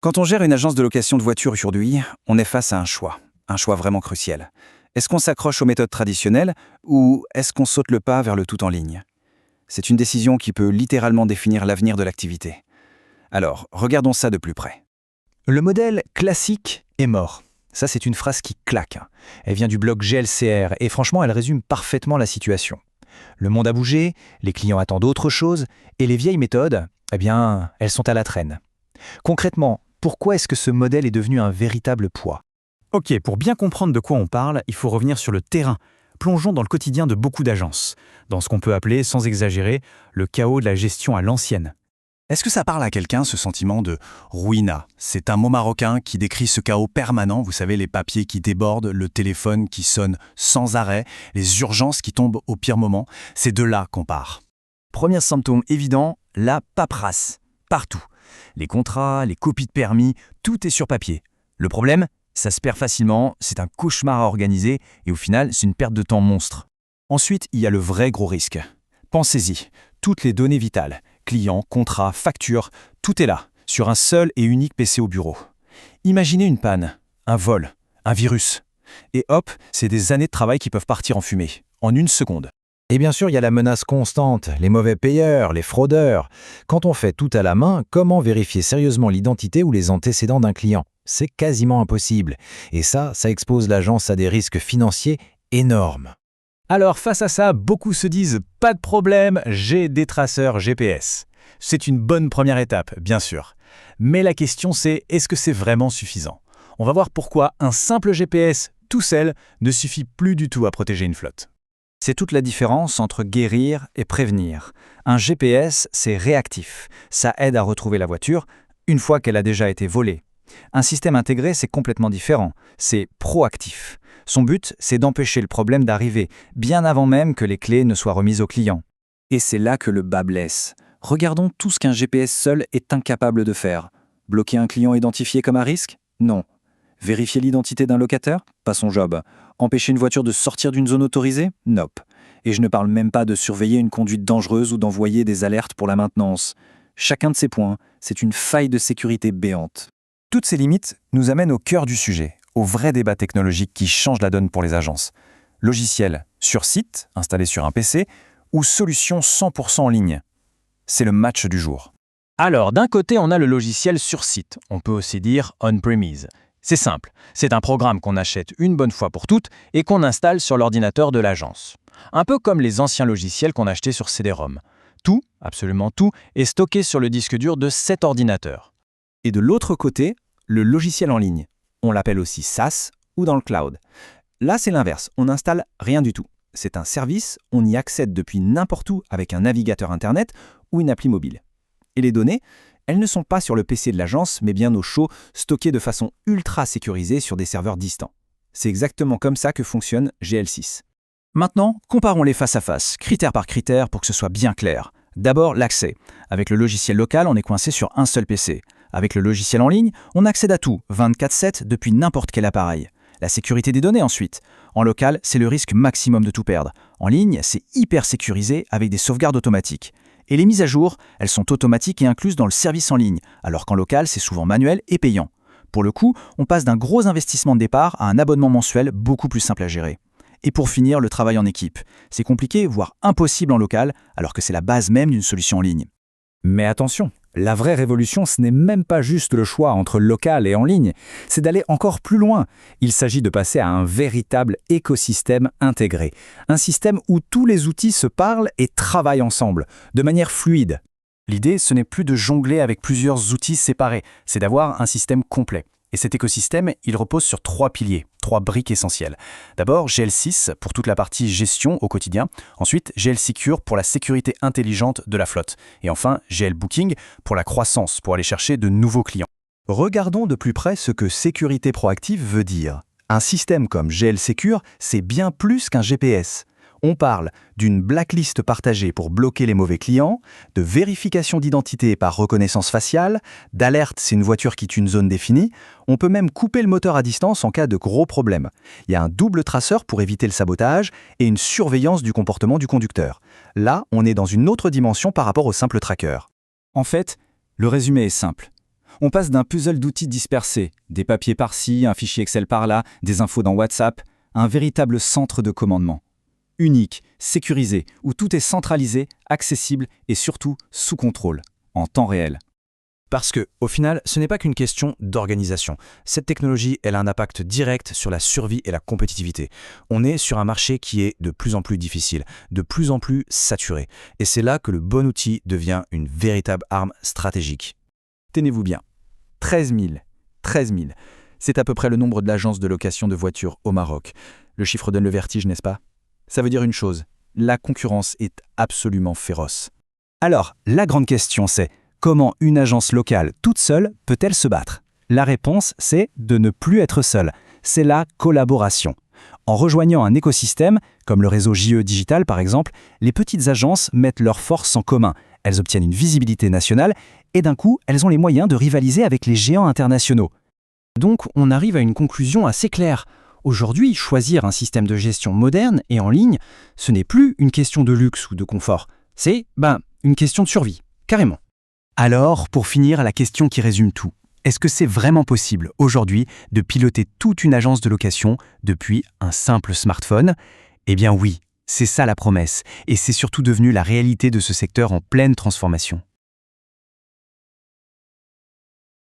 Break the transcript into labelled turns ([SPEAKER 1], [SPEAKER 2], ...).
[SPEAKER 1] Quand on gère une agence de location de voitures aujourd'hui, on est face à un choix vraiment crucial. Est-ce qu'on s'accroche aux méthodes traditionnelles ou est-ce qu'on saute le pas vers le tout en ligne? C'est une décision qui peut littéralement définir l'avenir de l'activité. Alors, regardons ça de plus près.
[SPEAKER 2] Le modèle classique est mort. Ça, c'est une phrase qui claque. Elle vient du blog GLCR et franchement, elle résume parfaitement la situation. Le monde a bougé, les clients attendent autre chose et les vieilles méthodes, elles sont à la traîne. Concrètement, pourquoi est-ce que ce modèle est devenu un véritable poids?
[SPEAKER 3] Ok, pour bien comprendre de quoi on parle, il faut revenir sur le terrain. Plongeons dans le quotidien de beaucoup d'agences, dans ce qu'on peut appeler, sans exagérer, le chaos de la gestion à l'ancienne.
[SPEAKER 1] Est-ce que ça parle à quelqu'un, ce sentiment de ruina? C'est un mot marocain qui décrit ce chaos permanent, vous savez, les papiers qui débordent, le téléphone qui sonne sans arrêt, les urgences qui tombent au pire moment. C'est de là qu'on part. Premier symptôme évident, la paperasse. Partout. Les contrats, les copies de permis, tout est sur papier. Le problème, ça se perd facilement, c'est un cauchemar à organiser et au final, c'est une perte de temps monstre. Ensuite, il y a le vrai gros risque. Pensez-y, toutes les données vitales, clients, contrats, factures, tout est là, sur un seul et unique PC au bureau. Imaginez une panne, un vol, un virus. Et hop, c'est des années de travail qui peuvent partir en fumée, en une seconde.
[SPEAKER 2] Et bien sûr, il y a la menace constante, les mauvais payeurs, les fraudeurs. Quand on fait tout à la main, comment vérifier sérieusement l'identité ou les antécédents d'un client? C'est quasiment impossible. Et ça expose l'agence à des risques financiers énormes.
[SPEAKER 3] Alors face à ça, beaucoup se disent « pas de problème, j'ai des traceurs GPS ». C'est une bonne première étape, bien sûr. Mais la question c'est, est-ce que c'est vraiment suffisant? On va voir pourquoi un simple GPS tout seul ne suffit plus du tout à protéger une flotte.
[SPEAKER 1] C'est toute la différence entre guérir et prévenir. Un GPS, c'est réactif. Ça aide à retrouver la voiture une fois qu'elle a déjà été volée. Un système intégré, c'est complètement différent. C'est proactif. Son but, c'est d'empêcher le problème d'arriver, bien avant même que les clés ne soient remises au client. Et c'est là que le bât blesse. Regardons tout ce qu'un GPS seul est incapable de faire. Bloquer un client identifié comme à risque? Non. Vérifier l'identité d'un locataire? Pas son job. Empêcher une voiture de sortir d'une zone autorisée? Nope. Et je ne parle même pas de surveiller une conduite dangereuse ou d'envoyer des alertes pour la maintenance. Chacun de ces points, c'est une faille de sécurité béante. Toutes ces limites nous amènent au cœur du sujet, au vrai débat technologique qui change la donne pour les agences. Logiciel sur site, installé sur un PC, ou solution 100% en ligne. C'est le match du jour.
[SPEAKER 3] Alors, d'un côté, on a le logiciel sur site. On peut aussi dire on-premise. C'est simple, c'est un programme qu'on achète une bonne fois pour toutes et qu'on installe sur l'ordinateur de l'agence. Un peu comme les anciens logiciels qu'on achetait sur CD-ROM. Tout, absolument tout, est stocké sur le disque dur de cet ordinateur.
[SPEAKER 1] Et de l'autre côté, le logiciel en ligne. On l'appelle aussi SaaS ou dans le cloud. Là, c'est l'inverse, on n'installe rien du tout. C'est un service, on y accède depuis n'importe où avec un navigateur Internet ou une appli mobile. Et les données, elles ne sont pas sur le PC de l'agence, mais bien au chaud, stockées de façon ultra sécurisée sur des serveurs distants. C'est exactement comme ça que fonctionne GL6. Maintenant, comparons-les face à face, critère par critère pour que ce soit bien clair. D'abord, l'accès. Avec le logiciel local, on est coincé sur un seul PC. Avec le logiciel en ligne, on accède à tout, 24/7, depuis n'importe quel appareil. La sécurité des données ensuite. En local, c'est le risque maximum de tout perdre. En ligne, c'est hyper sécurisé avec des sauvegardes automatiques. Et les mises à jour, elles sont automatiques et incluses dans le service en ligne, alors qu'en local, c'est souvent manuel et payant. Pour le coup, on passe d'un gros investissement de départ à un abonnement mensuel beaucoup plus simple à gérer. Et pour finir, le travail en équipe. C'est compliqué, voire impossible en local, alors que c'est la base même d'une solution en ligne. Mais attention, la vraie révolution, ce n'est même pas juste le choix entre local et en ligne, c'est d'aller encore plus loin. Il s'agit de passer à un véritable écosystème intégré. Un système où tous les outils se parlent et travaillent ensemble, de manière fluide. L'idée, ce n'est plus de jongler avec plusieurs outils séparés, c'est d'avoir un système complet. Et cet écosystème, il repose sur 3 piliers, 3 briques essentielles. D'abord, GL6 pour toute la partie gestion au quotidien. Ensuite, GL Secure pour la sécurité intelligente de la flotte. Et enfin, GL Booking pour la croissance, pour aller chercher de nouveaux clients. Regardons de plus près ce que sécurité proactive veut dire. Un système comme GL Secure, c'est bien plus qu'un GPS. On parle d'une blacklist partagée pour bloquer les mauvais clients, de vérification d'identité par reconnaissance faciale, d'alerte si une voiture quitte une zone définie. On peut même couper le moteur à distance en cas de gros problèmes. Il y a un double traceur pour éviter le sabotage et une surveillance du comportement du conducteur. Là, on est dans une autre dimension par rapport au simple tracker. En fait, le résumé est simple. On passe d'un puzzle d'outils dispersés, des papiers par-ci, un fichier Excel par-là, des infos dans WhatsApp, à un véritable centre de commandement. Unique, sécurisé, où tout est centralisé, accessible et surtout sous contrôle, en temps réel.
[SPEAKER 2] Parce que, au final, ce n'est pas qu'une question d'organisation. Cette technologie, elle a un impact direct sur la survie et la compétitivité. On est sur un marché qui est de plus en plus difficile, de plus en plus saturé. Et c'est là que le bon outil devient une véritable arme stratégique.
[SPEAKER 1] Tenez-vous bien. 13 000. 13 000. C'est à peu près le nombre d'agences de location de voitures au Maroc. Le chiffre donne le vertige, n'est-ce pas? Ça veut dire une chose, la concurrence est absolument féroce.
[SPEAKER 2] Alors, la grande question c'est, comment une agence locale toute seule peut-elle se battre? La réponse, c'est de ne plus être seule. C'est la collaboration. En rejoignant un écosystème, comme le réseau JE Digital par exemple, les petites agences mettent leurs forces en commun. Elles obtiennent une visibilité nationale et d'un coup, elles ont les moyens de rivaliser avec les géants internationaux. Donc, on arrive à une conclusion assez claire. Aujourd'hui, choisir un système de gestion moderne et en ligne, ce n'est plus une question de luxe ou de confort. C'est, une question de survie, carrément. Alors, pour finir, la question qui résume tout. Est-ce que c'est vraiment possible aujourd'hui de piloter toute une agence de location depuis un simple smartphone? Eh bien oui, c'est ça la promesse, et c'est surtout devenu la réalité de ce secteur en pleine transformation.